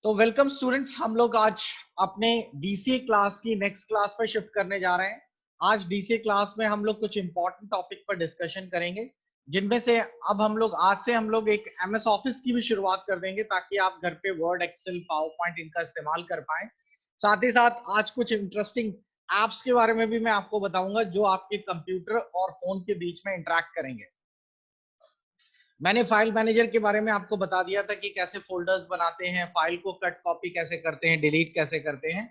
तो welcome students, हम लोग आज अपने डीसीए क्लास की नेक्स्ट क्लास पर शिफ्ट करने जा रहे हैं। आज डीसीए क्लास में हम लोग कुछ इंपॉर्टेंट टॉपिक पर डिस्कशन करेंगे, जिनमें से अब हम लोग आज से हम लोग एक एमएस ऑफिस की भी शुरुआत कर देंगे ताकि आप घर पे वर्ड, एक्सेल, पावर पॉइंट इनका इस्तेमाल कर पाएं। साथ ही साथ आज कुछ इंटरेस्टिंग एप्स के बारे में भी मैं आपको बताऊंगा जो आपके कंप्यूटर और फोन के बीच में इंटरेक्ट करेंगे। मैंने फाइल मैनेजर के बारे में आपको बता दिया था कि कैसे फोल्डर्स बनाते हैं, फाइल को कट कॉपी कैसे करते हैं, डिलीट कैसे करते हैं।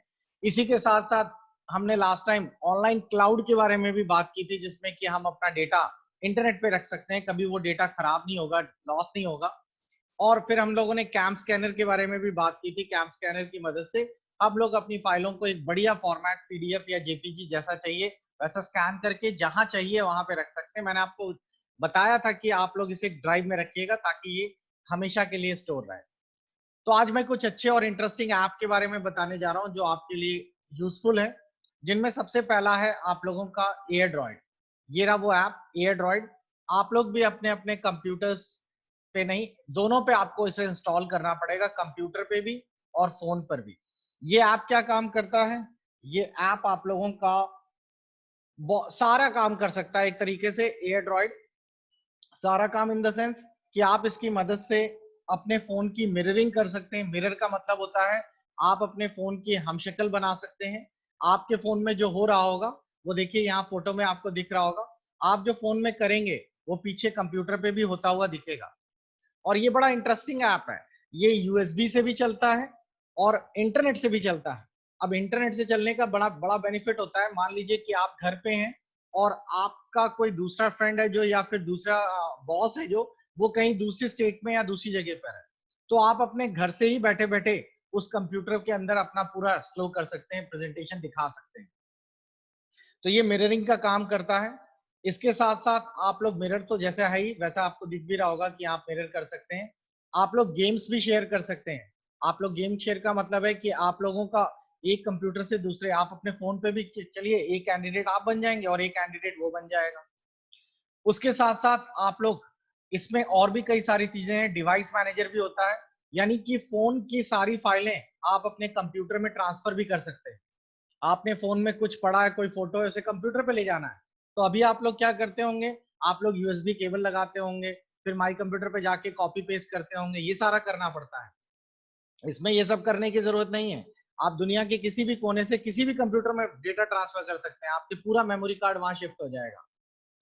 इसी के साथ साथ हमने लास्ट टाइम ऑनलाइन क्लाउड के बारे में भी बात की थी, जिसमें कि हम अपना डेटा इंटरनेट पे रख सकते हैं, कभी वो डेटा खराब नहीं होगा, लॉस नहीं होगा। और फिर हम लोगों ने कैम स्कैनर के बारे में भी बात की थी। कैम स्कैनर की मदद से आप लोग अपनी फाइलों को एक बढ़िया फॉर्मेट, पीडीएफ या जेपीजी जैसा चाहिए वैसा स्कैन करके जहां चाहिए वहां पे रख सकते हैं। मैंने आपको बताया था कि आप लोग इसे ड्राइव में रखिएगा ताकि ये हमेशा के लिए स्टोर रहे। तो आज मैं कुछ अच्छे और इंटरेस्टिंग ऐप के बारे में बताने जा रहा हूं जो आपके लिए यूजफुल है, जिनमें सबसे पहला है आप लोगों का एयर ड्रॉइड। ये रहा वो ऐप एयर ड्रॉइड। आप लोग भी अपने अपने कंप्यूटर्स पे नहीं, दोनों पे आपको इसे इंस्टॉल करना पड़ेगा, कंप्यूटर पे भी और फोन पर भी। ये ऐप क्या काम करता है? ये ऐप आप लोगों का सारा काम कर सकता है एक तरीके से। एयर ड्रॉइड सारा काम इन द सेंस कि आप इसकी मदद से अपने फोन की मिररिंग कर सकते हैं। मिरर का मतलब होता है आप अपने फोन की हमशक्ल बना सकते हैं। आपके फोन में जो हो रहा होगा वो देखिए यहाँ फोटो में आपको दिख रहा होगा। आप जो फोन में करेंगे वो पीछे कंप्यूटर पे भी होता हुआ दिखेगा। और ये बड़ा इंटरेस्टिंग ऐप है। ये यूएसबी से भी चलता है और इंटरनेट से भी चलता है। अब इंटरनेट से चलने का बड़ा बड़ा बेनिफिट होता है। मान लीजिए कि आप घर पे हैं और आपका कोई दूसरा फ्रेंड है जो, या फिर दूसरा बॉस है जो, वो कहीं दूसरी स्टेट में या दूसरी जगह पर है, तो आप अपने घर से ही बैठे बैठे उस कंप्यूटर के अंदर अपना पूरा स्लो कर सकते हैं, प्रेजेंटेशन दिखा सकते हैं। तो ये मिररिंग का काम करता है। इसके साथ साथ आप लोग मिरर तो जैसा है ही वैसा आपको दिख भी रहा होगा कि आप मिरर कर सकते हैं। आप लोग गेम्स भी शेयर कर सकते हैं। आप लोग गेम शेयर का मतलब है कि आप लोगों का एक कंप्यूटर से दूसरे, आप अपने फोन पे भी चलिए, एक कैंडिडेट आप बन जाएंगे और एक कैंडिडेट वो बन जाएगा। उसके साथ साथ आप लोग इसमें और भी कई सारी चीजें हैं। डिवाइस मैनेजर भी होता है, यानी कि फोन की सारी फाइलें आप अपने कंप्यूटर में ट्रांसफर भी कर सकते हैं। आपने फोन में कुछ पढ़ा है, कोई फोटो है, उसे कंप्यूटर पे ले जाना है, तो अभी आप लोग क्या करते होंगे? आप लोग यूएसबी केबल लगाते होंगे, फिर माई कंप्यूटर पे जाके कॉपी पेस्ट करते होंगे, ये सारा करना पड़ता है। इसमें ये सब करने की जरूरत नहीं है। आप दुनिया के किसी भी कोने से किसी भी कंप्यूटर में डेटा ट्रांसफर कर सकते हैं, आपके पूरा मेमोरी कार्ड वहां शिफ्ट हो जाएगा।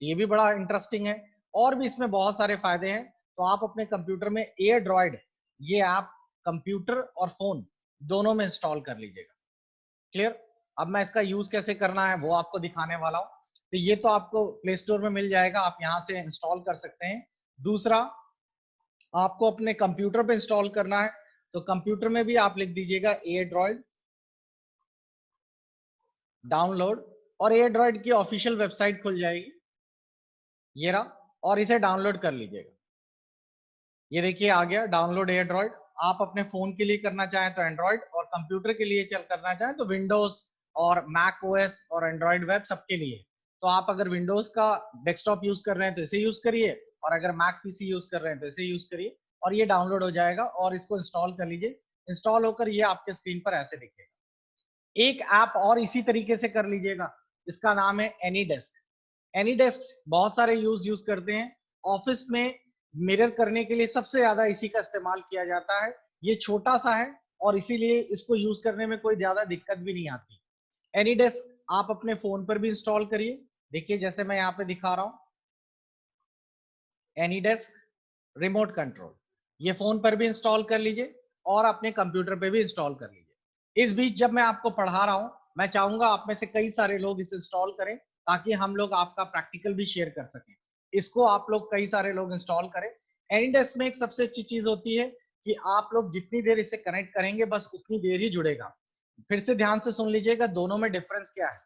ये भी बड़ा इंटरेस्टिंग है। और भी इसमें बहुत सारे फायदे हैं। तो आप अपने कंप्यूटर में एयर ड्रॉइड, ये ऐप कंप्यूटर और फोन दोनों में इंस्टॉल कर लीजिएगा। क्लियर? अब मैं इसका यूज कैसे करना है वो आपको दिखाने वाला हूं। तो ये तो आपको प्ले स्टोर में मिल जाएगा, आप यहां से इंस्टॉल कर सकते हैं। दूसरा, आपको अपने कंप्यूटर पे इंस्टॉल करना है, तो कंप्यूटर में भी आप लिख दीजिएगा एयर डाउनलोड, और एयर ड्रॉइड की ऑफिशियल वेबसाइट खुल जाएगी, ये रहा, और इसे डाउनलोड कर लीजिएगा। ये देखिए आ गया डाउनलोड एयर ड्रॉइड। आप अपने फोन के लिए करना चाहें तो एंड्रॉइड, और कंप्यूटर के लिए चल करना चाहें तो विंडोज और मैक ओएस और एंड्रॉइड वेब सबके लिए। तो आप अगर विंडोज का डेस्कटॉप यूज कर रहे हैं तो इसे यूज करिए, और अगर मैक पीसी यूज कर रहे हैं तो इसे यूज करिए, और ये डाउनलोड हो जाएगा और इसको इंस्टॉल कर लीजिए। इंस्टॉल होकर ये आपके स्क्रीन पर ऐसे दिखेगा। एक ऐप और इसी तरीके से कर लीजिएगा, इसका नाम है एनीडेस्क। एनीडेस्क बहुत सारे यूज करते हैं। ऑफिस में मिरर करने के लिए सबसे ज्यादा इसी का इस्तेमाल किया जाता है। ये छोटा सा है और इसीलिए इसको यूज करने में कोई ज्यादा दिक्कत भी नहीं आती। एनीडेस्क आप अपने फोन पर भी इंस्टॉल करिए। देखिए जैसे मैं यहाँ पे दिखा रहा हूँ, एनीडेस्क रिमोट कंट्रोल, ये फोन पर भी इंस्टॉल कर लीजिए और अपने कंप्यूटर पे भी इंस्टॉल कर लीजिए। इस बीच जब मैं आपको पढ़ा रहा हूं, मैं चाहूंगा आप में से कई सारे लोग इसे इंस्टॉल करें ताकि हम लोग आपका प्रैक्टिकल भी शेयर कर सकें। इसको आप लोग कई सारे लोग इंस्टॉल करें। एनीडेस्क में एक सबसे अच्छी चीज होती है कि आप लोग जितनी देर इसे कनेक्ट करेंगे बस उतनी देर ही जुड़ेगा। फिर से ध्यान से सुन लीजिएगा दोनों में डिफरेंस क्या है।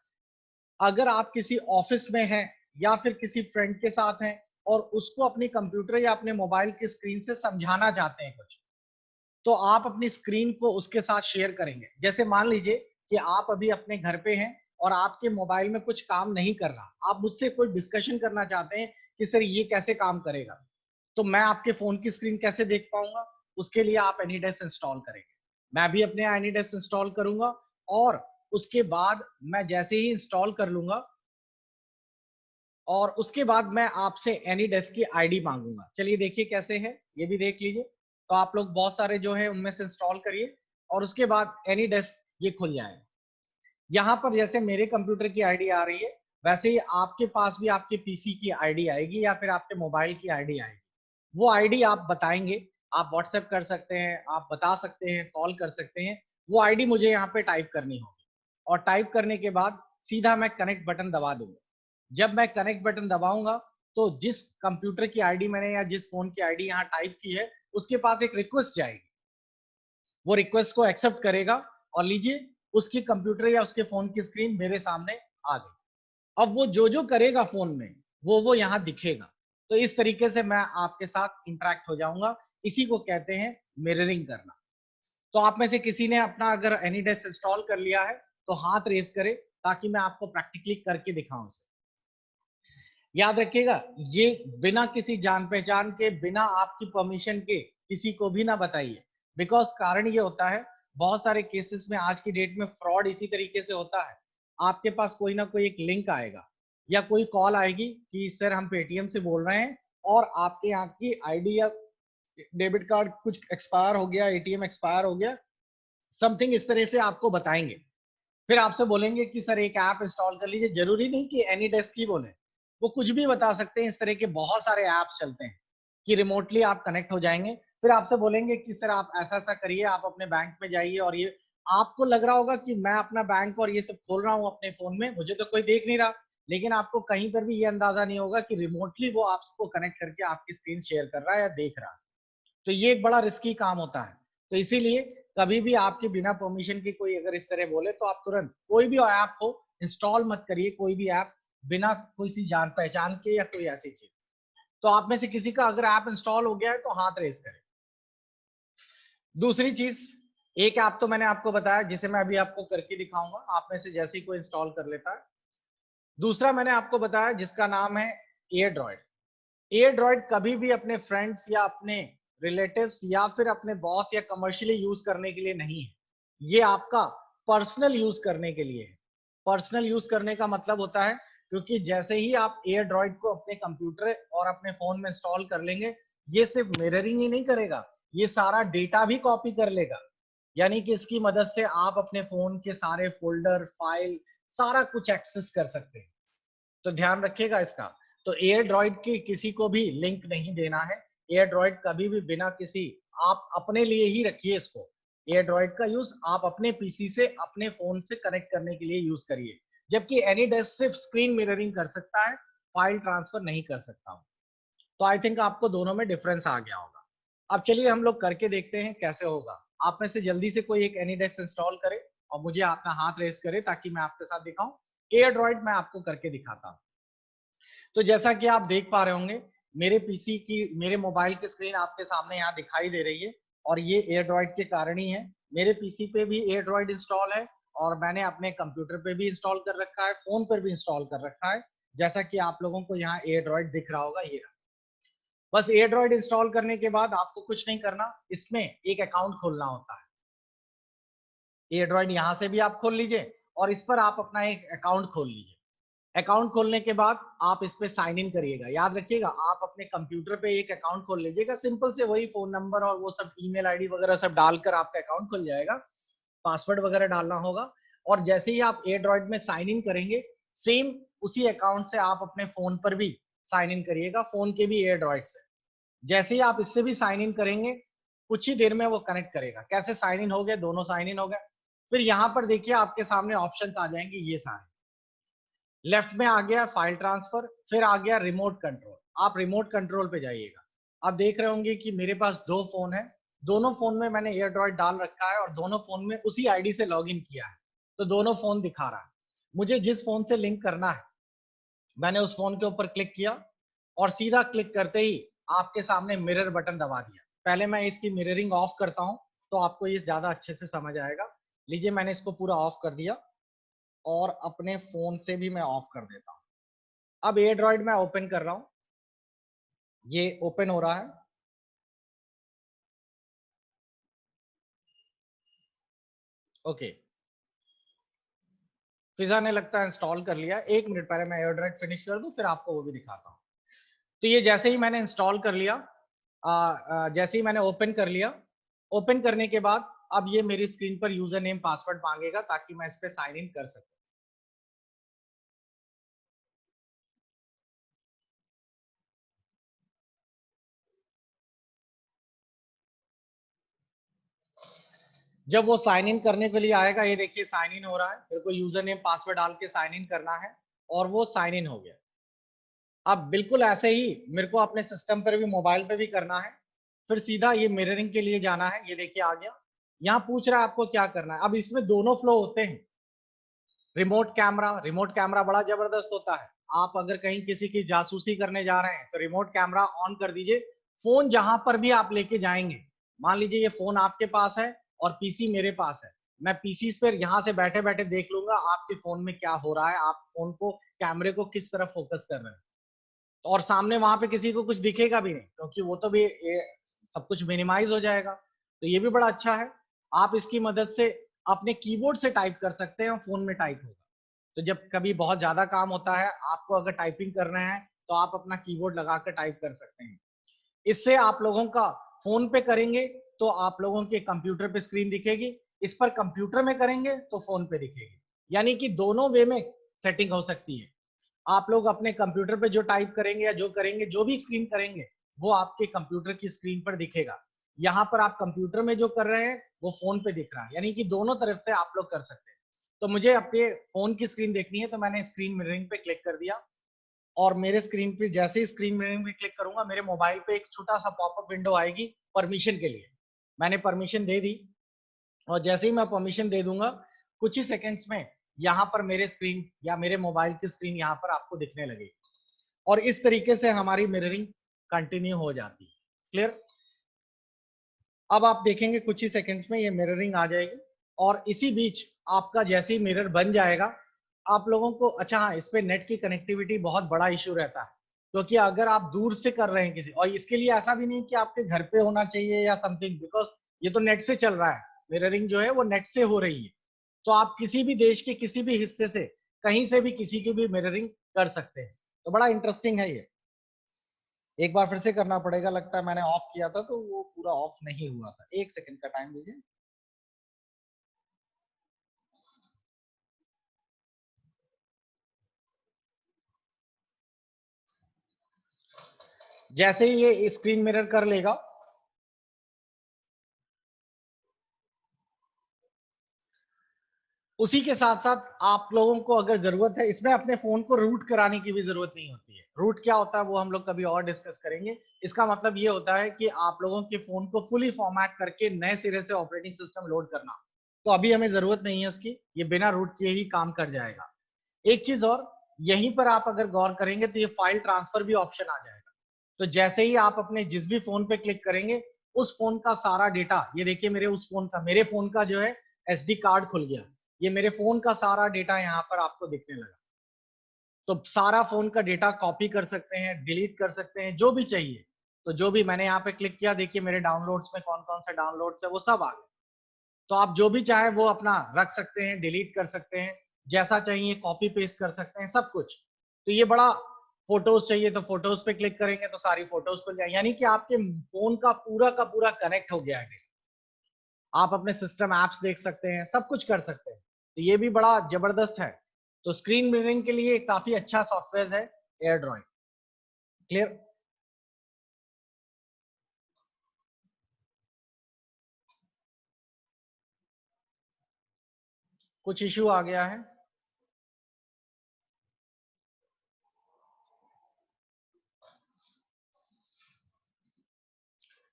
अगर आप किसी ऑफिस में हैं या फिर किसी फ्रेंड के साथ हैं और उसको अपनी कंप्यूटर या अपने मोबाइल की स्क्रीन से समझाना चाहते हैं कुछ, तो आप अपनी स्क्रीन को उसके साथ शेयर करेंगे। जैसे मान लीजिए कि आप अभी अपने घर पे हैं और आपके मोबाइल में कुछ काम नहीं कर रहा, आप मुझसे कोई डिस्कशन करना चाहते हैं कि सर ये कैसे काम करेगा, तो मैं आपके फोन की स्क्रीन कैसे देख पाऊंगा? उसके लिए आप एनीडेस्क इंस्टॉल करेंगे। मैं भी अपने एनीडेस्क इंस्टॉल करूंगा और उसके बाद मैं जैसे ही इंस्टॉल कर लूंगा और उसके बाद मैं आपसे एनीडेस्क की आईडी मांगूंगा। चलिए देखिए कैसे है, ये भी देख लीजिए। तो आप लोग बहुत सारे जो है उनमें से इंस्टॉल करिए और उसके बाद एनीडेस्क ये खुल जाएगा। यहाँ पर जैसे मेरे कंप्यूटर की आईडी आ रही है, वैसे ही आपके पास भी आपके पीसी की आईडी आएगी या फिर आपके मोबाइल की आईडी आएगी। वो आईडी आप बताएंगे, आप व्हाट्सएप कर सकते हैं, आप बता सकते हैं, कॉल कर सकते हैं। वो आईडी मुझे यहाँ पे टाइप करनी होगी और टाइप करने के बाद सीधा मैं कनेक्ट बटन दबा दूंगा। जब मैं कनेक्ट बटन दबाऊंगा तो जिस कंप्यूटर की आईडी मैंने या जिस फोन की आईडी यहाँ टाइप की है उसके पास एक रिक्वेस्ट जाएगी। वो रिक्वेस्ट को एक्सेप्ट करेगा और लीजिए उसकी कंप्यूटर या उसके फोन की स्क्रीन मेरे सामने आ गई। अब वो जो जो करेगा फोन में वो यहाँ दिखेगा। तो इस तरीके से मैं आपके साथ इंटरेक्ट हो जाऊंगा। इसी को कहते हैं मिररिंग करना। तो आप में से किसी ने अपना अगर एनीडेस्क इंस्टॉल कर लिया है तो हाथ रेस करे ताकि मैं आपको प्रैक्टिकली करके दिखाऊं उसे। याद रखिएगा, ये बिना किसी जान पहचान के, बिना आपकी परमिशन के किसी को भी ना बताइए। बिकॉज कारण ये होता है, बहुत सारे केसेस में आज की डेट में फ्रॉड इसी तरीके से होता है। आपके पास कोई ना कोई एक लिंक आएगा या कोई कॉल आएगी कि सर हम पेटीएम से बोल रहे हैं और आपके यहाँ की आईडी या डेबिट कार्ड कुछ एक्सपायर हो गया, एटीएम एक्सपायर हो गया, समथिंग इस तरह से आपको बताएंगे। फिर आपसे बोलेंगे कि सर एक ऐप इंस्टॉल कर लीजिए। जरूरी नहीं कि एनीडेस्क ही बोले, वो कुछ भी बता सकते हैं। इस तरह के बहुत सारे ऐप्स चलते हैं कि रिमोटली आप कनेक्ट हो जाएंगे। फिर आपसे बोलेंगे कि सर आप ऐसा ऐसा करिए, आप अपने बैंक में जाइए और ये आपको लग रहा होगा कि मैं अपना बैंक और ये सब खोल रहा हूँ अपने फोन में, मुझे तो कोई देख नहीं रहा। लेकिन आपको कहीं पर भी ये अंदाजा नहीं होगा कि रिमोटली वो आपको कनेक्ट करके आपकी स्क्रीन शेयर कर रहा है या देख रहा है। तो ये एक बड़ा रिस्की काम होता है। तो इसीलिए कभी भी आपके बिना परमिशन के कोई अगर इस तरह बोले तो आप तुरंत कोई भी ऐप हो इंस्टॉल मत करिए, कोई भी ऐप बिना किसी जान पहचान के या कोई ऐसी चीज। तो आप में से किसी का अगर ऐप इंस्टॉल हो गया है तो हाथ रेस करें। दूसरी चीज, एक ऐप तो मैंने आपको बताया जिसे मैं अभी आपको करके दिखाऊंगा, आप में से जैसे ही कोई इंस्टॉल कर लेता है। दूसरा मैंने आपको बताया जिसका नाम है एयरड्रॉइड। एयरड्रॉइड कभी भी अपने फ्रेंड्स या अपने रिलेटिव्स या फिर अपने बॉस या कमर्शियली यूज करने के लिए नहीं है। ये आपका पर्सनल यूज करने के लिए है। पर्सनल यूज करने का मतलब होता है, क्योंकि जैसे ही आप एयरड्रॉइड को अपने कंप्यूटर और अपने फोन में इंस्टॉल कर लेंगे, ये सिर्फ मिररिंग ही नहीं करेगा, ये सारा डेटा भी कॉपी कर लेगा। यानी कि इसकी मदद से आप अपने फोन के सारे फोल्डर, फाइल, सारा कुछ एक्सेस कर सकते हैं। तो ध्यान रखिएगा इसका। तो एयर ड्रॉइड की किसी को भी लिंक नहीं देना है। एयर ड्रॉइड कभी भी बिना किसी, आप अपने लिए ही रखिए इसको। एयर ड्रॉइड का यूज आप अपने पीसी से, अपने फोन से कनेक्ट करने के लिए यूज करिए। जबकि एनीडेस्क सिर्फ स्क्रीन मिररिंग कर सकता है, फाइल ट्रांसफर नहीं कर सकता। तो आई थिंक आपको दोनों में डिफरेंस आ गया होगा। अब चलिए हम लोग करके देखते हैं कैसे होगा। आप में से जल्दी से कोई एक एनीडेस्क इंस्टॉल करे और मुझे अपना हाथ रेस करे ताकि मैं आपके साथ दिखाऊं। एयर ड्रॉइड मैं आपको करके दिखाता हूं। तो जैसा कि आप देख पा रहे होंगे, मेरे पीसी की, मेरे मोबाइल की स्क्रीन आपके सामने यहाँ दिखाई दे रही है और ये एयरड्रॉइड के कारण ही है। मेरे पीसी पे भी एयरड्रॉइड इंस्टॉल है और मैंने अपने कंप्यूटर पे भी इंस्टॉल कर रखा है, फोन पर भी इंस्टॉल कर रखा है। जैसा कि आप लोगों को यहाँ एयरड्रॉइड दिख रहा होगा, ये रहा। बस एयरड्रॉइड इंस्टॉल करने के बाद आपको कुछ नहीं करना, इसमें एक अकाउंट खोलना होता है। एयरड्रॉइड यहाँ से भी आप खोल लीजिए और इस पर आप अपना एक अकाउंट खोल लीजिए। अकाउंट खोलने के बाद आप इस पे साइन इन करिएगा। याद रखिएगा, आप अपने कंप्यूटर पे एक अकाउंट खोल लीजिएगा, सिंपल से वही फोन नंबर और वो सब ईमेल आईडी वगैरह सब डालकर आपका अकाउंट खुल जाएगा। पासवर्ड वगैरह डालना होगा और जैसे ही आप एयरड्रॉइड में साइन इन करेंगे, सेम उसी अकाउंट से आप अपने फोन पर भी साइन इन करिएगा, फोन के भी एयरड्रॉइड से। जैसे ही आप इससे भी साइन इन करेंगे, कुछ ही देर में वो कनेक्ट करेगा। कैसे साइन इन हो गए, दोनों साइन इन हो गए। फिर यहाँ पर देखिए आपके सामने ऑप्शंस आ जाएंगे ये सारे। लेफ्ट में आ गया फाइल ट्रांसफर, फिर आ गया रिमोट कंट्रोल। आप रिमोट कंट्रोल पे जाइएगा। आप देख रहे होंगे कि मेरे पास दो फोन है, दोनों फोन में मैंने एयरड्रॉइड डाल रखा है और दोनों फोन में उसी आईडी से लॉगिन किया है। तो दोनों फोन दिखा रहा है। मुझे जिस फोन से लिंक करना है, मैंने उस फोन के ऊपर क्लिक किया और सीधा क्लिक करते ही आपके सामने मिरर बटन दबा दिया। पहले मैं इसकी मिररिंग ऑफ करता हूं तो आपको ये ज्यादा अच्छे से समझ आएगा। लीजिए मैंने इसको पूरा ऑफ कर दिया और अपने फोन से भी मैं ऑफ कर देता हूं। अब एयरड्रॉइड मैं ओपन कर रहा हूं, ये ओपन हो रहा है। ओके, फिजा ने लगता है इंस्टॉल कर लिया। 1 मिनट पहले मैं एयरड्राइव फिनिश कर दूं, फिर आपको वो भी दिखाता हूँ। तो ये जैसे ही मैंने इंस्टॉल कर लिया, जैसे ही मैंने ओपन कर लिया, ओपन करने के बाद अब ये मेरी स्क्रीन पर यूजर नेम पासवर्ड मांगेगा ताकि मैं इस पे साइन इन कर सकूं। जब वो साइन इन करने के लिए आएगा, ये देखिए साइन इन हो रहा है, मेरे को यूजर नेम पासवर्ड डाल के साइन इन करना है और वो साइन इन हो गया। अब बिल्कुल ऐसे ही मेरे को अपने सिस्टम पर भी, मोबाइल पे भी करना है। फिर सीधा ये मिररिंग के लिए जाना है, ये देखिए आ गया। यहाँ पूछ रहा है आपको क्या करना है। अब इसमें दोनों फ्लो होते हैं। रिमोट कैमरा बड़ा जबरदस्त होता है। आप अगर कहीं किसी की जासूसी करने जा रहे हैं तो रिमोट कैमरा ऑन कर दीजिए। फोन जहां पर भी आप लेके जाएंगे, मान लीजिए ये फोन आपके पास है और पीसी मेरे पास है, मैं पीसी पर यहाँ से बैठे बैठे देख लूंगा आपके फोन में क्या हो रहा है, आप फोन को, कैमरे को किस तरफ फोकस कर रहे हैं। और सामने वहां पे किसी को कुछ दिखेगा भी नहीं, क्योंकि वो तो भी सब कुछ मिनिमाइज हो जाएगा। तो ये भी बड़ा अच्छा है। आप इसकी मदद से अपने कीबोर्ड से टाइप कर सकते हैं और फोन में टाइप होगा। तो जब कभी बहुत ज्यादा काम होता है, आपको अगर टाइपिंग करना है, तो आप अपना कीबोर्ड लगा कर टाइप कर सकते हैं। इससे आप लोगों का, फोन पे करेंगे तो आप लोगों के कंप्यूटर पे स्क्रीन दिखेगी, इस पर कंप्यूटर में करेंगे तो फोन पे दिखेगी। यानी कि दोनों वे में सेटिंग हो सकती है। आप लोग अपने कंप्यूटर पे जो टाइप करेंगे या जो करेंगे, जो भी स्क्रीन करेंगे, वो आपके कंप्यूटर की स्क्रीन पर दिखेगा। यहाँ पर आप कंप्यूटर में जो कर रहे हैं वो फोन पे दिख रहा है, यानी कि दोनों तरफ से आप लोग कर सकते हैं। तो मुझे अपने फोन की स्क्रीन देखनी है, तो मैंने स्क्रीन मिररिंग पे क्लिक कर दिया। और मेरे स्क्रीन पे जैसे ही स्क्रीन मिररिंग पे क्लिक करूंगा, मेरे मोबाइल पे एक छोटा सा पॉपअप विंडो आएगी परमिशन के लिए। मैंने परमिशन दे दी, और जैसे ही मैं परमिशन दे दूंगा, कुछ ही सेकंड्स में यहाँ पर मेरे स्क्रीन या मेरे मोबाइल की स्क्रीन यहाँ पर आपको दिखने लगेगी। और इस तरीके से हमारी मिररिंग कंटिन्यू हो जाती है। क्लियर? अब आप देखेंगे कुछ ही सेकंड्स में ये मिररिंग आ जाएगी। और इसी बीच आपका जैसे ही मिरर बन जाएगा, आप लोगों को, अच्छा हाँ, इस पे नेट की कनेक्टिविटी बहुत बड़ा इशू रहता है। क्योंकि अगर आप दूर से कर रहे हैं किसी, और इसके लिए ऐसा भी नहीं कि आपके घर पे होना चाहिए या समथिंग, बिकॉज ये तो नेट से चल रहा है। मिररिंग जो है वो नेट से हो रही है। तो आप किसी भी देश के किसी भी हिस्से से, कहीं से भी किसी की भी मिररिंग कर सकते हैं। तो बड़ा इंटरेस्टिंग है ये। एक बार फिर से करना पड़ेगा, लगता है मैंने ऑफ किया था तो वो पूरा ऑफ नहीं हुआ था। 1 सेकंड का टाइम दीजिए। जैसे ही ये स्क्रीन मिरर कर लेगा, उसी के साथ साथ आप लोगों को अगर जरूरत है, इसमें अपने फोन को रूट कराने की भी जरूरत नहीं होती है। रूट क्या होता है वो हम लोग कभी और डिस्कस करेंगे। इसका मतलब ये होता है कि आप लोगों के फोन को फुली फॉर्मेट करके नए सिरे से ऑपरेटिंग सिस्टम लोड करना, तो अभी हमें जरूरत नहीं है उसकी। ये बिना रूट किए ही काम कर जाएगा। एक चीज और, यहीं पर आप अगर गौर करेंगे तो ये फाइल ट्रांसफर भी ऑप्शन आ जाएगा। तो जैसे ही आप अपने जिस भी फोन पे क्लिक करेंगे, उस फोन का सारा डेटा, ये देखिए मेरे उस फोन का, मेरे फोन का जो है एसडी कार्ड खुल गया। ये मेरे फोन का सारा डेटा यहाँ पर आपको दिखने लगा। तो सारा फोन का डेटा कॉपी कर सकते हैं, डिलीट कर सकते हैं, जो भी चाहिए। तो जो भी मैंने यहाँ पे क्लिक किया, देखिए मेरे डाउनलोड्स में कौन कौन से डाउनलोड्स है वो सब आ गए। तो आप जो भी चाहे वो अपना रख सकते हैं, डिलीट कर सकते हैं, जैसा चाहिए कॉपी पेस्ट कर सकते हैं, सब कुछ। तो ये बड़ा, फोटोज चाहिए तो फोटोज पे क्लिक करेंगे तो सारी फोटोज खुल जाए, यानी कि आपके फोन का पूरा कनेक्ट हो गया है। आप अपने सिस्टम एप्स देख सकते हैं, सब कुछ कर सकते हैं। तो ये भी बड़ा जबरदस्त है। तो स्क्रीन मिररिंग के लिए काफी अच्छा सॉफ्टवेयर है एयर ड्रॉइंग। क्लियर? कुछ इश्यू आ गया है?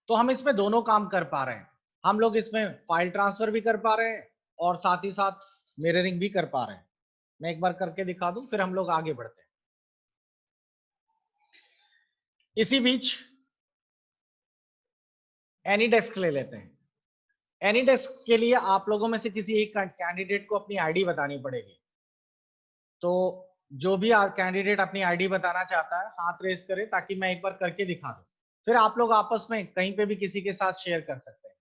तो हम इसमें दोनों काम कर पा रहे हैं। हम लोग इसमें फाइल ट्रांसफर भी कर पा रहे हैं और साथ ही साथ मिररिंग भी कर पा रहे हैं। मैं एक बार करके दिखा दूं, फिर हम लोग आगे बढ़ते हैं। इसी बीच एनी डेस्क ले लेते हैं। एनी डेस्क के लिए आप लोगों में से किसी एक कैंडिडेट को अपनी आईडी बतानी पड़ेगी। तो जो भी कैंडिडेट अपनी आईडी बताना चाहता है, हाथ रेस करे ताकि मैं एक बार करके दिखा दूं। फिर आप लोग आपस में कहीं पे भी किसी के साथ शेयर कर सकते हैं।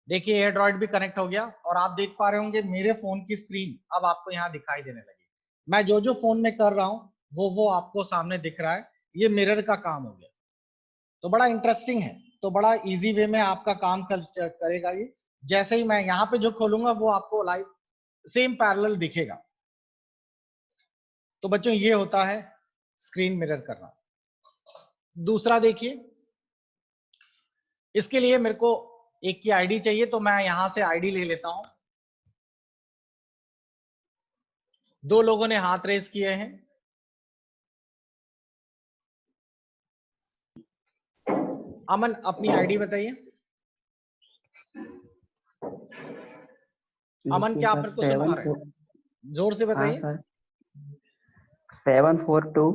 देखिए एंड्रॉइड भी कनेक्ट हो गया और आप देख पा रहे होंगे मेरे फोन की स्क्रीन अब आपको यहाँ दिखाई देने लगी। मैं जो जो फोन में कर रहा हूँ वो आपको सामने दिख रहा है। ये मिरर का काम हो गया। तो बड़ा इंटरेस्टिंग है। तो बड़ा इजी वे में आपका काम करेगा ये। जैसे ही मैं यहाँ पे जो खोलूंगा वो आपको लाइव सेम पैरेलल दिखेगा। तो बच्चों ये होता है स्क्रीन मिरर करना। दूसरा देखिए, इसके लिए मेरे को एक की आईडी चाहिए, तो मैं यहां से आईडी ले लेता हूं। दो लोगों ने हाथ रेस किए हैं। अमन अपनी आईडी बताइए। अमन क्या आप मेरे को सुन पा रहे हैं? जोर से बताइए। हाँ सर, 742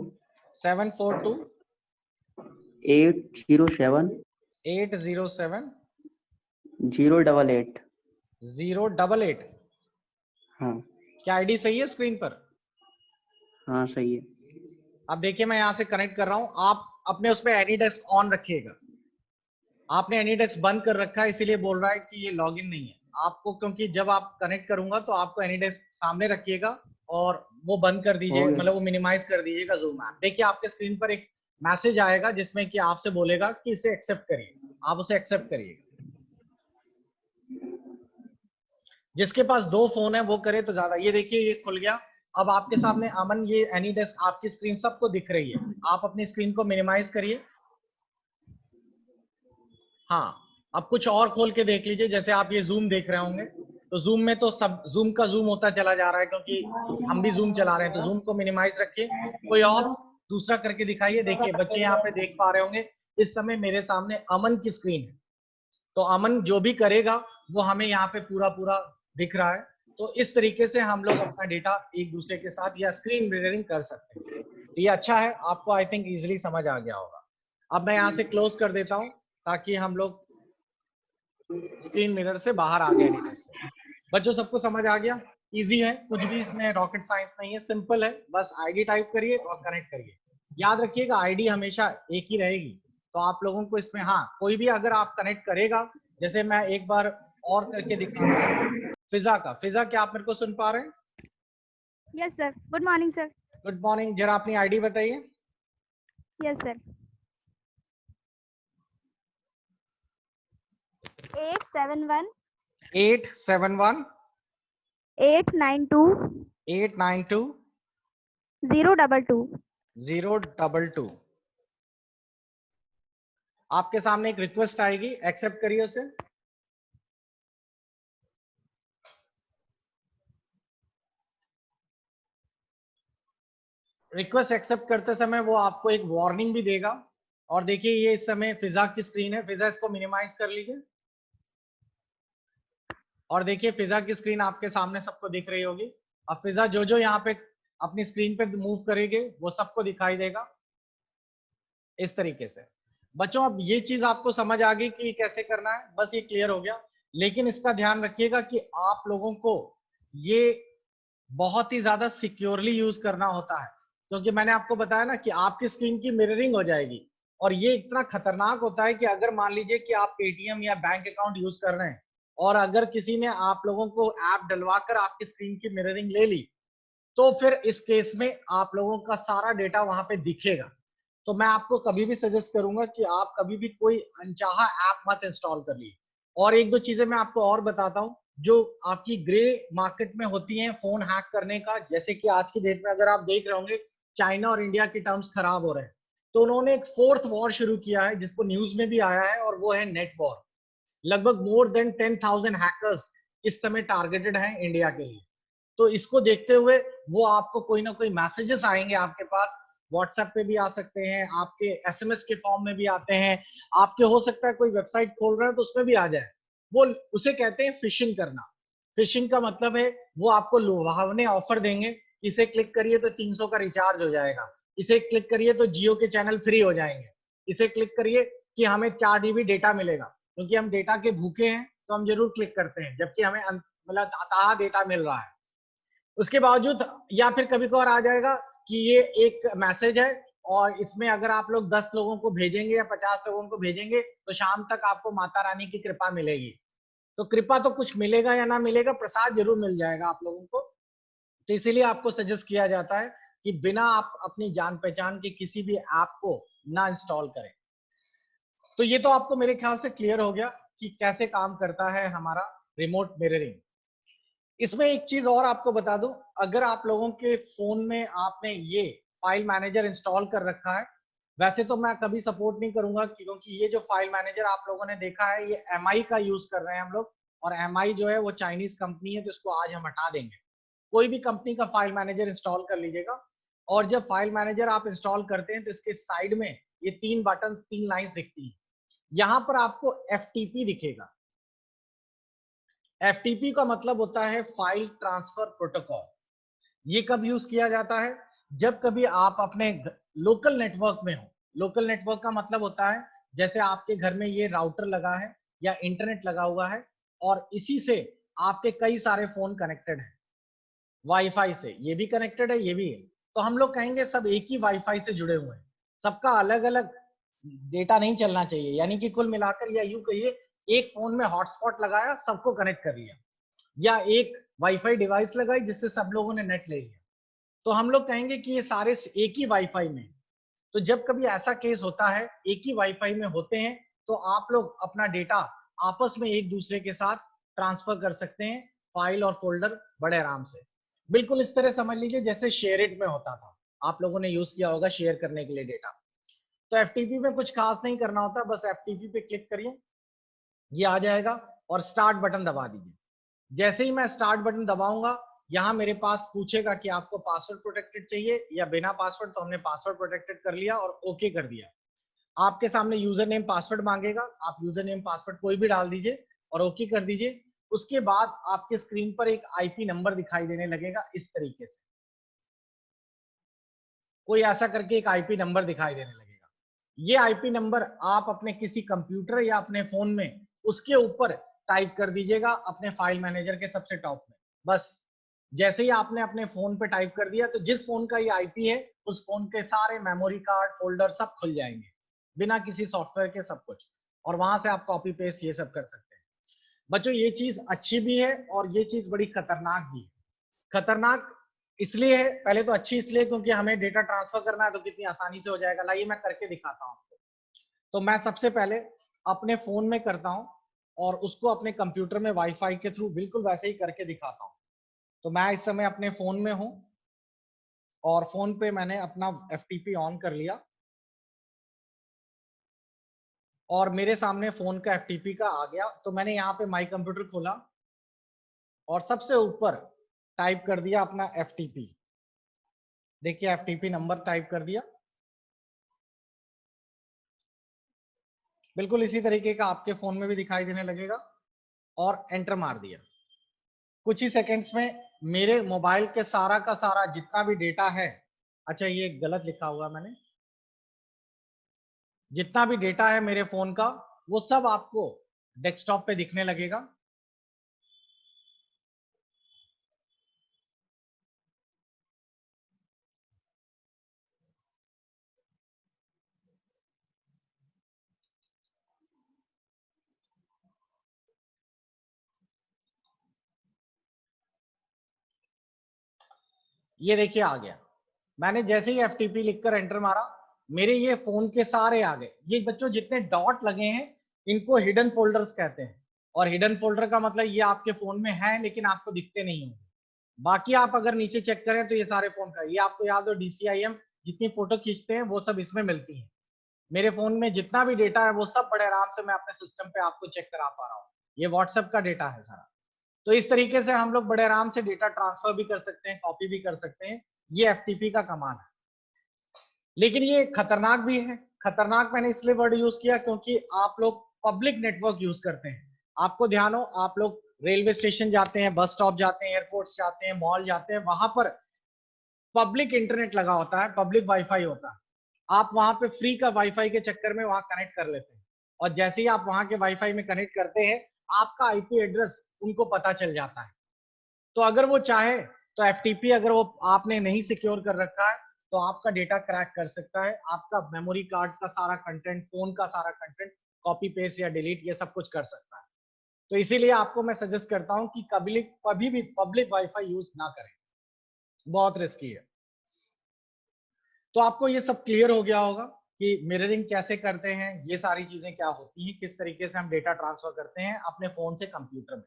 742 807 807 088। 088। हाँ क्या आईडी सही है स्क्रीन पर? हाँ सही है। अब देखिए मैं यहां से कनेक्ट कर रहा हूं। आप अपने उस पर एनी डेस्क ऑन रखिएगा। आपने एनी डेस्क बंद कर रखा है इसीलिए बोल रहा है कि ये लॉगिन नहीं है आपको, क्योंकि जब आप कनेक्ट करूंगा तो आपको एनी डेस्क सामने रखिएगा और वो बंद कर हो दीजिए, गया। मतलब वो मिनिमाइज कर दीजिएगा जूम ऐप। देखिए आपके स्क्रीन पर एक मैसेज आएगा जिसमें कि आपसे बोलेगा कि इसे एक्सेप्ट करिए। आप उसे एक्सेप्ट करिएगा। जिसके पास दो फोन है वो करे तो ज्यादा। ये देखिए ये खुल गया। अब आपके सामने अमन ये एनी डेस्क आपकी स्क्रीन सबको दिख रही है। आप अपनी स्क्रीन को मिनिमाइज करिए। हाँ, अब कुछ और खोल के देख लीजिए। जैसे आप ये जूम देख रहे होंगे तो जूम में तो सब जूम का जूम होता चला जा रहा है, क्योंकि हम भी जूम चला रहे हैं। तो जूम को मिनिमाइज रखिए। कोई और दूसरा करके दिखाइए। देखिए बच्चे यहाँ पे देख पा रहे होंगे इस समय मेरे सामने अमन की स्क्रीन है। तो अमन जो भी करेगा वो हमें यहाँ पे पूरा पूरा दिख रहा है। तो इस तरीके से हम लोग अपना डेटा एक दूसरे के साथ या स्क्रीन मिररिंग कर सकते हैं। तो ये अच्छा है, आपको आई थिंक इजिली समझ आ गया होगा। अब मैं यहाँ से क्लोज कर देता हूँ ताकि हम लोग स्क्रीन मिरर से बाहर आ गए एनीडेस्क से। बच्चों सबको समझ आ गया? इजी है, कुछ भी इसमें रॉकेट साइंस नहीं है, सिंपल है। बस आईडी टाइप करिए और कनेक्ट करिए। याद रखिएगा आईडी हमेशा एक ही रहेगी। तो आप लोगों को इसमें, हाँ, कोई भी अगर आप कनेक्ट करेगा, जैसे मैं एक बार और करके दिखाता हूँ फिजा का। फिजा क्या आप मेरे को सुन पा रहे हैं? Yes sir, good morning sir. Good morning. जरा अपनी आईडी बताइए। Yes sir, 871 871 892 892 022। 022। आपके सामने एक रिक्वेस्ट आएगी, एक्सेप्ट करिए उसे। रिक्वेस्ट एक्सेप्ट करते समय वो आपको एक वार्निंग भी देगा। और देखिए ये इस समय फिजा की स्क्रीन है। फिजा इसको मिनिमाइज कर लीजिए। और देखिए फिजा की स्क्रीन आपके सामने सबको दिख रही होगी। अब फिजा जो जो यहाँ पे अपनी स्क्रीन पे मूव करेंगे वो सबको दिखाई देगा इस तरीके से। बच्चों अब ये चीज आपको समझ आ गई कि कैसे करना है, बस ये क्लियर हो गया। लेकिन इसका ध्यान रखिएगा कि आप लोगों को ये बहुत ही ज्यादा सिक्योरली यूज करना होता है, क्योंकि मैंने आपको बताया ना कि आपकी स्क्रीन की मिररिंग हो जाएगी। और ये इतना खतरनाक होता है कि अगर मान लीजिए कि आप पेटीएम या बैंक अकाउंट यूज कर रहे हैं और अगर किसी ने आप लोगों को ऐप डलवा कर आपकी स्क्रीन की मिररिंग ले ली, तो फिर इस केस में आप लोगों का सारा डेटा वहां पे दिखेगा। तो मैं आपको कभी भी सजेस्ट करूंगा कि आप कभी भी कोई अनचाहा ऐप मत इंस्टॉल कर लीजिए। और एक दो चीजें मैं आपको और बताता हूँ जो आपकी ग्रे मार्केट में होती हैं फोन हैक करने का। जैसे कि आज की डेट में अगर आप देख रहे होंगे चाइना और इंडिया के टर्म्स खराब हो रहे हैं, तो उन्होंने एक फोर्थ वॉर शुरू किया है जिसको न्यूज में भी आया है, और वो है नेट वॉर। लगभग मोर देन 10,000 हैकर्स इस समय टारगेटेड हैं इंडिया के लिए। तो इसको देखते हुए वो आपको कोई ना कोई मैसेजेस आएंगे आपके पास। व्हाट्सएप पे भी आ सकते हैं, आपके एसएमएस के फॉर्म में भी आते हैं, आपके हो सकता है कोई वेबसाइट खोल रहे हैं तो उसमें भी आ जाए। वो उसे कहते हैं फिशिंग करना। फिशिंग का मतलब है वो आपको लुभावने ऑफर देंगे। इसे क्लिक करिए तो 300 का रिचार्ज हो जाएगा, इसे क्लिक करिए तो जियो के चैनल फ्री हो जाएंगे, इसे क्लिक करिए कि हमें 4 जीबी डेटा मिलेगा। क्योंकि हम डेटा के भूखे हैं तो हम जरूर क्लिक करते हैं, जबकि हमें मतलब अथाह डेटा मिल रहा है। उसके बावजूद या फिर कभी कभार आ जाएगा कि ये एक मैसेज है और इसमें अगर आप लोग 10 लोगों को भेजेंगे या 50 लोगों को भेजेंगे तो शाम तक आपको माता रानी की कृपा मिलेगी। तो कृपा तो कुछ मिलेगा या ना मिलेगा, प्रसाद जरूर मिल जाएगा आप लोगों को। तो इसीलिए आपको सजेस्ट किया जाता है कि बिना आप अपनी जान पहचान के किसी भी ऐप को ना इंस्टॉल करें। तो ये तो आपको मेरे ख्याल से क्लियर हो गया कि कैसे काम करता है हमारा रिमोट मिररिंग। इसमें एक चीज और आपको बता दूं, अगर आप लोगों के फोन में आपने ये फाइल मैनेजर इंस्टॉल कर रखा है, वैसे तो मैं कभी सपोर्ट नहीं करूंगा क्योंकि ये जो फाइल मैनेजर आप लोगों ने देखा है ये MI का यूज कर रहे हैं हम लोग, और MI जो है वो चाइनीज कंपनी है, तो इसको आज हम हटा देंगे। कोई भी कंपनी का फाइल मैनेजर इंस्टॉल कर लीजिएगा, और जब फाइल मैनेजर आप इंस्टॉल करते हैं तो इसके साइड में ये 3 बटन 3 लाइंस दिखती है। यहां पर आपको FTP दिखेगा। FTP का मतलब होता है फाइल ट्रांसफर प्रोटोकॉल। ये कब यूज किया जाता है? जब कभी आप अपने लोकल नेटवर्क में हो। लोकल नेटवर्क का मतलब होता है जैसे आपके घर में ये राउटर लगा है या इंटरनेट लगा हुआ है, और इसी से आपके कई सारे फोन कनेक्टेड हैं वाईफाई से, ये भी कनेक्टेड है, ये भी है। तो हम लोग कहेंगे सब एक ही वाईफाई से जुड़े हुए हैं, सबका अलग अलग डेटा नहीं चलना चाहिए। यानी कि कुल मिलाकर, या यूं कहिए, एक फोन में हॉटस्पॉट लगाया, सबको कनेक्ट कर लिया, या एक वाईफाई डिवाइस लगाई जिससे सब लोगों ने नेट ले लिया। तो हम लोग कहेंगे कि ये सारे एक ही वाईफाई में। तो जब कभी ऐसा केस होता है, एक ही वाईफाई में होते हैं, तो आप लोग अपना डेटा आपस में एक दूसरे के साथ ट्रांसफर कर सकते हैं, फाइल और फोल्डर बड़े आराम से। बिल्कुल इस तरह समझ लीजिए जैसे शेयर इट में होता था, आप लोगों ने यूज किया होगा शेयर करने के लिए डेटा। तो FTP में कुछ खास नहीं करना होता, बस FTP पे क्लिक करिए, ये आ जाएगा, और स्टार्ट बटन दबा दीजिए। जैसे ही मैं स्टार्ट बटन दबाऊंगा, यहाँ मेरे पास पूछेगा कि आपको पासवर्ड प्रोटेक्टेड चाहिए या बिना पासवर्ड, तो हमने पासवर्ड प्रोटेक्टेड कर लिया और ओके कर दिया। आपके सामने यूजर नेम पासवर्ड मांगेगा, आप यूजर नेम पासवर्ड कोई भी डाल दीजिए और ओके कर दीजिए। उसके बाद आपके स्क्रीन पर एक IP नंबर दिखाई देने लगेगा इस तरीके से, कोई ऐसा करके एक IP नंबर दिखाई देने लगेगा। ये IP नंबर आप अपने किसी कंप्यूटर या अपने फोन में उसके ऊपर टाइप कर दीजिएगा, अपने फाइल मैनेजर के सबसे टॉप में। बस जैसे ही आपने अपने फोन पे टाइप कर दिया, तो जिस फोन का ये IP है, उस फोन के सारे मेमोरी कार्ड, फोल्डर सब खुल जाएंगे बिना किसी सॉफ्टवेयर के, सब कुछ। और वहां से आप कॉपी पेस्ट ये सब कर सकते हैं। बच्चों ये चीज अच्छी भी है और ये चीज बड़ी खतरनाक भी है। खतरनाक इसलिए है, पहले तो अच्छी इसलिए क्योंकि हमें डेटा ट्रांसफर करना है तो कितनी आसानी से हो जाएगा। लाइए मैं करके दिखाता हूं आपको। तो मैं सबसे पहले अपने फोन में करता हूं और उसको अपने कंप्यूटर में वाईफाई के थ्रू बिल्कुल वैसे ही करके दिखाता हूं। तो मैं इस समय अपने फोन में हूं और फोन पे मैंने अपना FTP ऑन कर लिया, और मेरे सामने फोन का FTP का आ गया। तो मैंने यहाँ पे माई कंप्यूटर खोला और सबसे ऊपर टाइप कर दिया अपना FTP। देखिए FTP नंबर टाइप कर दिया, बिल्कुल इसी तरीके का आपके फोन में भी दिखाई देने लगेगा, और एंटर मार दिया। कुछ ही सेकंड्स में मेरे मोबाइल के सारा का सारा जितना भी डेटा है, अच्छा ये गलत लिखा हुआ मैंने, जितना भी डेटा है मेरे फोन का, वो सब आपको डेस्कटॉप पे दिखने लगेगा। ये देखिए आ गया। मैंने जैसे ही FTP लिखकर एंटर मारा, मेरे ये फोन के सारे आ गए। ये बच्चों जितने डॉट लगे हैं, इनको हिडन फोल्डर्स कहते हैं। और हिडन फोल्डर का मतलब ये आपके फोन में है लेकिन आपको दिखते नहीं होंगे। बाकी आप अगर नीचे चेक करें तो ये सारे फोन का, ये आपको याद हो DCIM जितनी फोटो खींचते हैं वो सब इसमें मिलती है। मेरे फोन में जितना भी डेटा है वो सब बड़े आराम से मैं अपने सिस्टम पे आपको चेक करा पा रहा हूँ। ये व्हाट्सएप का डेटा है सारा। तो इस तरीके से हम लोग बड़े आराम से डेटा ट्रांसफर भी कर सकते हैं, कॉपी भी कर सकते हैं। ये FTP का कमाल है। लेकिन ये खतरनाक भी है। खतरनाक मैंने इसलिए वर्ड यूज किया क्योंकि आप लोग पब्लिक नेटवर्क यूज करते हैं। आपको ध्यान हो, आप लोग रेलवे स्टेशन जाते हैं, बस स्टॉप जाते हैं, एयरपोर्ट जाते हैं, मॉल जाते हैं, वहां पर पब्लिक इंटरनेट लगा होता है, पब्लिक वाईफाई होता है। आप वहां पे फ्री का वाईफाई के चक्कर में वहां कनेक्ट कर लेते हैं, और जैसे ही आप वहां के वाईफाई में कनेक्ट करते हैं, आपका IP एड्रेस उनको पता चल जाता है। तो अगर वो चाहे तो FTP अगर वो आपने नहीं सिक्योर कर रखा है, तो आपका डेटा क्रैक कर सकता है। आपका मेमोरी कार्ड का सारा कंटेंट, फोन का सारा कंटेंट कॉपी पेस्ट या डिलीट ये सब कुछ कर सकता है। तो इसीलिए आपको मैं सजेस्ट करता हूं कि कभी भी पब्लिक वाईफाई यूज ना करें, बहुत रिस्की है। तो आपको ये सब क्लियर हो गया होगा कि मिररिंग कैसे करते हैं, ये सारी चीजें क्या होती हैं, किस तरीके से हम डेटा ट्रांसफर करते हैं अपने फोन से कंप्यूटर में।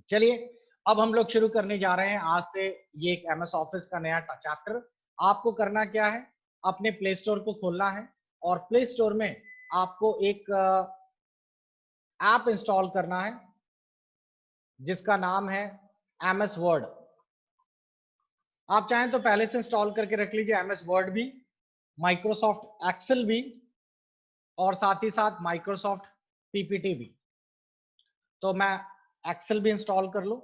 चलिए अब हम लोग शुरू करने जा रहे हैं आज से ये एक एमएस ऑफिस का नया चैप्टर। आपको करना क्या है, अपने प्ले स्टोर को खोलना है और प्ले स्टोर में आपको एक ऐप इंस्टॉल करना है जिसका नाम है एमएस वर्ड। आप चाहें तो पहले से इंस्टॉल करके रख लीजिए एमएस वर्ड भी, माइक्रोसॉफ्ट एक्सेल भी और साथ ही साथ माइक्रोसॉफ्ट पीपीटी भी। तो मैं एक्सेल भी इंस्टॉल कर लूं,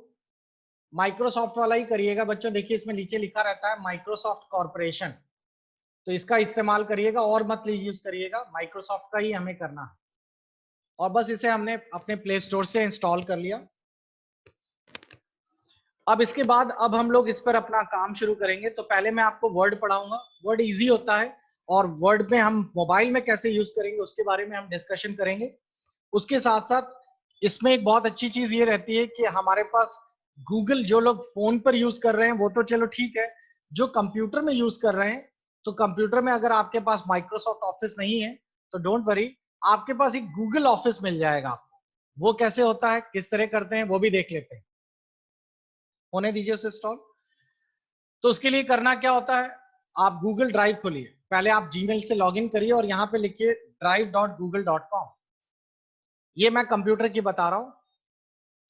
माइक्रोसॉफ्ट वाला ही करिएगा बच्चों। देखिए इसमें नीचे लिखा रहता है माइक्रोसॉफ्ट कॉर्पोरेशन, तो इसका इस्तेमाल करिएगा और मत यूज करिएगा, माइक्रोसॉफ्ट का ही हमें करना है। और बस इसे हमने अपने प्ले स्टोर से इंस्टॉल कर लिया। अब इसके बाद अब हम लोग इस पर अपना काम शुरू करेंगे। तो पहले मैं आपको वर्ड पढ़ाऊंगा, वर्ड इजी होता है और वर्ड में हम मोबाइल में कैसे यूज करेंगे उसके बारे में हम डिस्कशन करेंगे। उसके साथ साथ इसमें एक बहुत अच्छी चीज ये रहती है कि हमारे पास गूगल, जो लोग फोन पर यूज कर रहे हैं वो तो चलो ठीक है, जो कंप्यूटर में यूज कर रहे हैं, तो कंप्यूटर में अगर आपके पास माइक्रोसॉफ्ट ऑफिस नहीं है तो डोंट वरी, आपके पास एक गूगल ऑफिस मिल जाएगा आपको। वो कैसे होता है, किस तरह करते हैं वो भी देख लेते हैं। होने दीजिए उसे इंस्टॉल। तो उसके लिए करना क्या होता है, आप गूगल ड्राइव खोलिए, पहले आप जीमेल से लॉगिन करिए और यहाँ पे लिखिए drive.google.com। ये मैं कंप्यूटर की बता रहा हूं।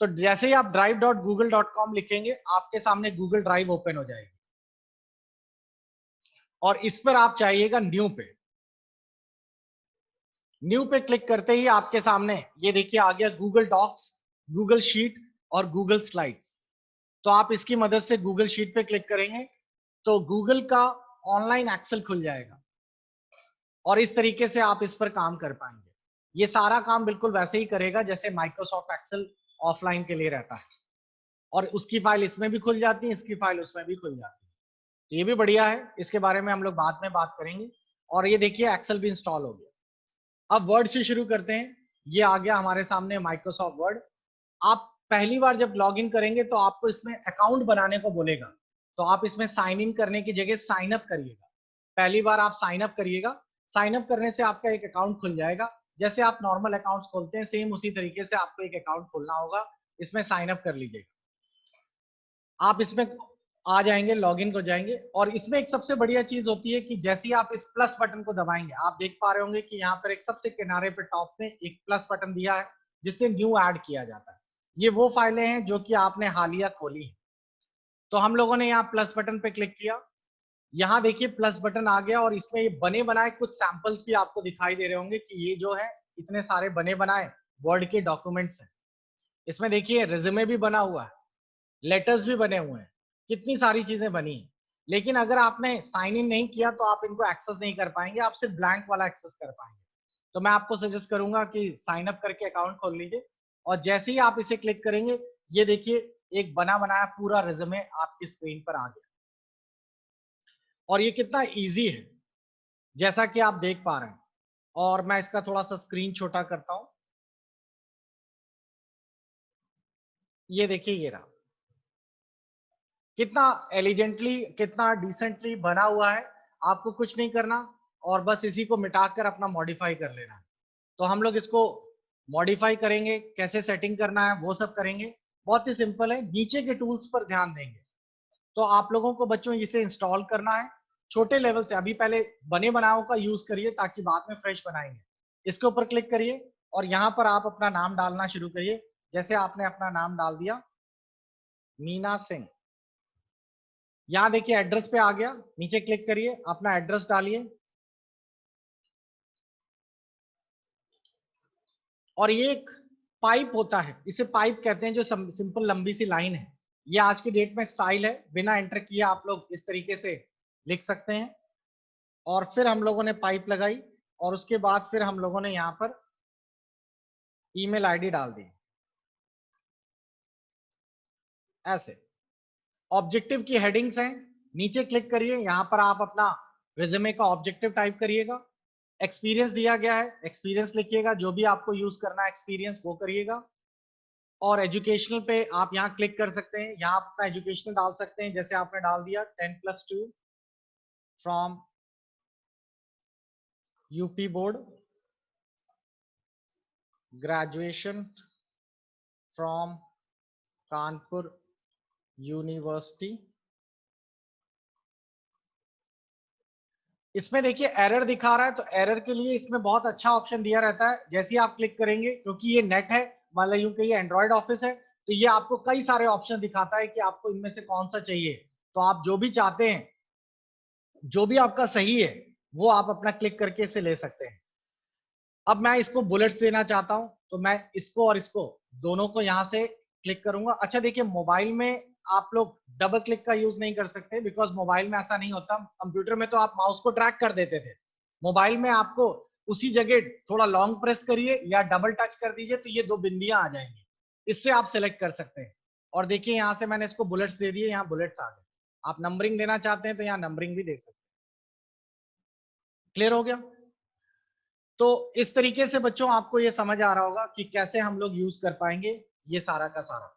तो जैसे ही आप drive.google.com लिखेंगे आपके सामने गूगल ड्राइव ओपन हो जाएगी और इस पर आप चाहिएगा न्यू पे। न्यू पे क्लिक करते ही आपके सामने ये देखिए आ गया गूगल डॉक्स, गूगल शीट और गूगल स्लाइड्स। तो आप इसकी मदद से गूगल शीट पे क्लिक करेंगे तो गूगल का ऑनलाइन एक्सेल खुल जाएगा और इस तरीके से आप इस पर काम कर पाएंगे। ये सारा काम बिल्कुल वैसे ही करेगा जैसे माइक्रोसॉफ्ट एक्सेल ऑफलाइन के लिए रहता है, और उसकी फाइल इसमें भी खुल जाती है, इसकी फाइल उसमें भी खुल जाती है। तो ये भी बढ़िया है, इसके बारे में हम लोग बाद में बात करेंगे। और ये देखिए एक्सेल भी इंस्टॉल हो गया। अब वर्ड से शुरू करते हैं। ये आ गया हमारे सामने माइक्रोसॉफ्ट वर्ड। आप पहली बार जब लॉगिन करेंगे तो आपको इसमें अकाउंट बनाने को बोलेगा, तो आप इसमें साइन इन करने की जगह साइन अप करिएगा। पहली बार आप साइन अप करिएगा, साइन अप करने से आपका एक अकाउंट खुल जाएगा। जैसे आप नॉर्मल अकाउंट्स खोलते हैं सेम उसी तरीके से आपको एक अकाउंट खोलना होगा, इसमें साइन अप कर लीजिएगा। आप इसमें आ जाएंगे, लॉगिन हो जाएंगे। और इसमें एक सबसे बढ़िया चीज होती है कि जैसे ही आप इस प्लस बटन को दबाएंगे, आप देख पा रहे होंगे कि यहाँ पर एक सबसे किनारे पे टॉप में एक प्लस बटन दिया है जिससे न्यू ऐड किया जाता है। ये वो फाइलें हैं जो कि आपने हालिया खोली है। तो हम लोगों ने यहाँ प्लस बटन पे क्लिक किया, यहाँ देखिए प्लस बटन आ गया और इसमें ये बने बनाए कुछ सैंपल्स भी आपको दिखाई दे रहे होंगे कि ये जो है इतने सारे बने बनाए वर्ड के डॉक्यूमेंट्स हैं। इसमें देखिए रिज्यूमे भी बना हुआ है, लेटर्स भी बने हुए हैं, कितनी सारी चीजें बनी हैं। लेकिन अगर आपने साइन इन नहीं किया तो आप इनको एक्सेस नहीं कर पाएंगे, आप सिर्फ ब्लैंक वाला एक्सेस कर पाएंगे। तो मैं आपको सजेस्ट करूंगा कि साइन अप करके अकाउंट खोल लीजिए और जैसे ही आप इसे क्लिक करेंगे ये देखिए एक बना बनाया पूरा रिज्यूमे आपकी स्क्रीन पर आ गया। और ये कितना इजी है जैसा कि आप देख पा रहे हैं। और मैं इसका थोड़ा सा स्क्रीन छोटा करता हूं। ये देखिए ये रहा, कितना एलिजेंटली, कितना डिसेंटली बना हुआ है। आपको कुछ नहीं करना और बस इसी को मिटाकर अपना मॉडिफाई कर लेना है। तो हम लोग इसको मॉडिफाई करेंगे, कैसे सेटिंग करना है वो सब करेंगे। बहुत ही सिंपल है, नीचे के टूल्स पर ध्यान देंगे। तो आप लोगों को बच्चों इसे इंस्टॉल करना है छोटे लेवल से। अभी पहले बने बनाओ का यूज करिए ताकि बाद में फ्रेश बनाएंगे। इसके ऊपर क्लिक करिए और यहाँ पर आप अपना नाम डालना शुरू करिए। जैसे आपने अपना नाम डाल दिया मीना सिंह, यहाँ देखिए एड्रेस पे आ गया, नीचे क्लिक करिए अपना एड्रेस डालिए। और ये एक पाइप होता है, इसे पाइप कहते हैं, जो सिंपल लंबी सी लाइन है। ये आज की डेट में स्टाइल है, बिना एंटर किए आप लोग इस तरीके से लिख सकते हैं। और फिर हम लोगों ने पाइप लगाई और उसके बाद फिर हम लोगों ने यहाँ पर ईमेल आईडी डाल दी ऐसे। ऑब्जेक्टिव की हेडिंग्स हैं, नीचे क्लिक करिए, यहाँ पर आप अपना रिज्यूमे का ऑब्जेक्टिव टाइप करिएगा। एक्सपीरियंस दिया गया है, एक्सपीरियंस लिखिएगा, जो भी आपको यूज करना है एक्सपीरियंस वो करिएगा। और एजुकेशनल पे आप यहाँ क्लिक कर सकते हैं, यहाँ आप अपना एजुकेशनल डाल सकते हैं, जैसे आपने डाल दिया 10+2 from UP board, graduation from Kanpur university. इसमें देखिए एरर दिखा रहा है, तो एरर के लिए इसमें बहुत अच्छा ऑप्शन दिया रहता है। जैसे ही आप क्लिक करेंगे, क्योंकि ये नेट है, मान लो यूं कि ये एंड्रॉइड ऑफिस है, तो ये आपको कई सारे ऑप्शन दिखाता है कि आपको इनमें से कौन सा चाहिए। तो आप जो भी चाहते हैं, जो भी आपका सही है, वो आप अपना क्लिक करके इसे ले सकते हैं। अब मैं इसको बुलेट्स देना चाहता हूं, तो मैं इसको और इसको दोनों को यहां से क्लिक करूंगा। अच्छा देखिए, मोबाइल में आप लोग डबल क्लिक का यूज नहीं कर सकते, बिकॉज मोबाइल में ऐसा नहीं होता। कंप्यूटर में तो आप माउस को ड्रैग कर देते थे, मोबाइल में आपको उसी जगह थोड़ा लॉन्ग प्रेस करिए या डबल टच कर दीजिए, तो ये दो बिंदियां आ जाएंगी, इससे आप सेलेक्ट कर सकते हैं। और देखिए यहां से मैंने इसको बुलेट्स दे दिए, यहाँ बुलेट्स आ गए। आप नंबरिंग देना चाहते हैं तो यहाँ नंबरिंग भी दे सकते हैं। क्लियर हो गया? तो इस तरीके से बच्चों आपको ये समझ आ रहा होगा कि कैसे हम लोग यूज कर पाएंगे ये सारा का सारा।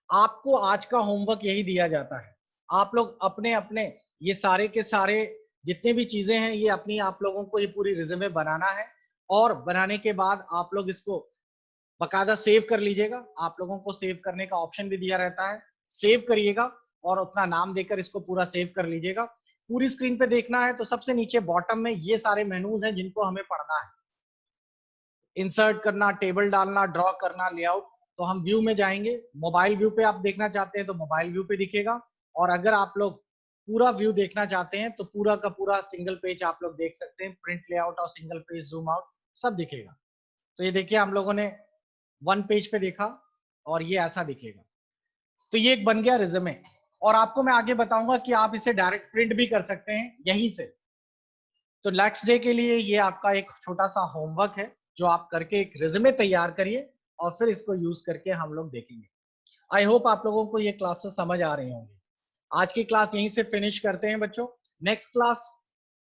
आपको आज का होमवर्क यही दिया जाता है, आप लोग अपने अपने ये सारे के सारे जितने भी चीजें हैं, ये अपनी आप लोगों को ये पूरी रिज्यूमे बनाना है, और बनाने के बाद आप लोग इसको बकायदा सेव कर लीजिएगा। आप लोगों को सेव करने का ऑप्शन भी दिया रहता है, सेव करिएगा और अपना नाम देकर इसको पूरा सेव कर लीजिएगा। पूरी स्क्रीन पे देखना है तो सबसे नीचे बॉटम में ये सारे मेनूज हैं जिनको हमें पढ़ना है। इंसर्ट करना, टेबल डालना, ड्रॉ करना, लेआउट। तो हम व्यू में जाएंगे, मोबाइल व्यू पे आप देखना चाहते हैं तो मोबाइल व्यू पे दिखेगा, और अगर आप लोग पूरा व्यू देखना चाहते हैं तो पूरा का पूरा सिंगल पेज आप लोग देख सकते हैं, प्रिंट लेआउट और सिंगल पेज जूम आउट सब दिखेगा। तो ये देखिए हम लोगों ने वन पेज पे देखा और ये ऐसा दिखेगा। तो ये एक बन गया रिज्यूमे, और आपको मैं आगे बताऊंगा कि आप इसे डायरेक्ट प्रिंट भी कर सकते हैं यहीं से। तो नेक्स्ट डे के लिए ये आपका एक छोटा सा होमवर्क है, जो आप करके एक रिज्यूमे तैयार करिए और फिर इसको यूज करके हम लोग देखेंगे। आई होप आप लोगों को ये क्लासेस समझ आ रही होंगी। आज की क्लास यहीं से फिनिश करते हैं बच्चों। नेक्स्ट क्लास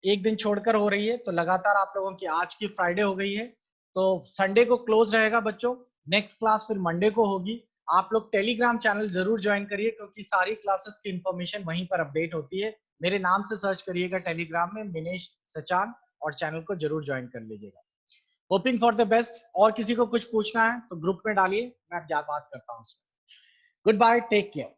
एक दिन छोड़कर हो रही है, तो लगातार आप लोगों की आज की फ्राइडे हो गई है, तो संडे को क्लोज रहेगा बच्चों। नेक्स्ट क्लास फिर मंडे को होगी। आप लोग टेलीग्राम चैनल जरूर ज्वाइन करिए, क्योंकि सारी क्लासेस की इंफॉर्मेशन वहीं पर अपडेट होती है। मेरे नाम से सर्च करिएगा टेलीग्राम में, मिनेश सचान, और चैनल को जरूर ज्वाइन कर लीजिएगा। Hoping for the best. और किसी को कुछ पूछना है तो ग्रुप में डालिए, मैं बात करता हूँ उसमें। Goodbye, take care.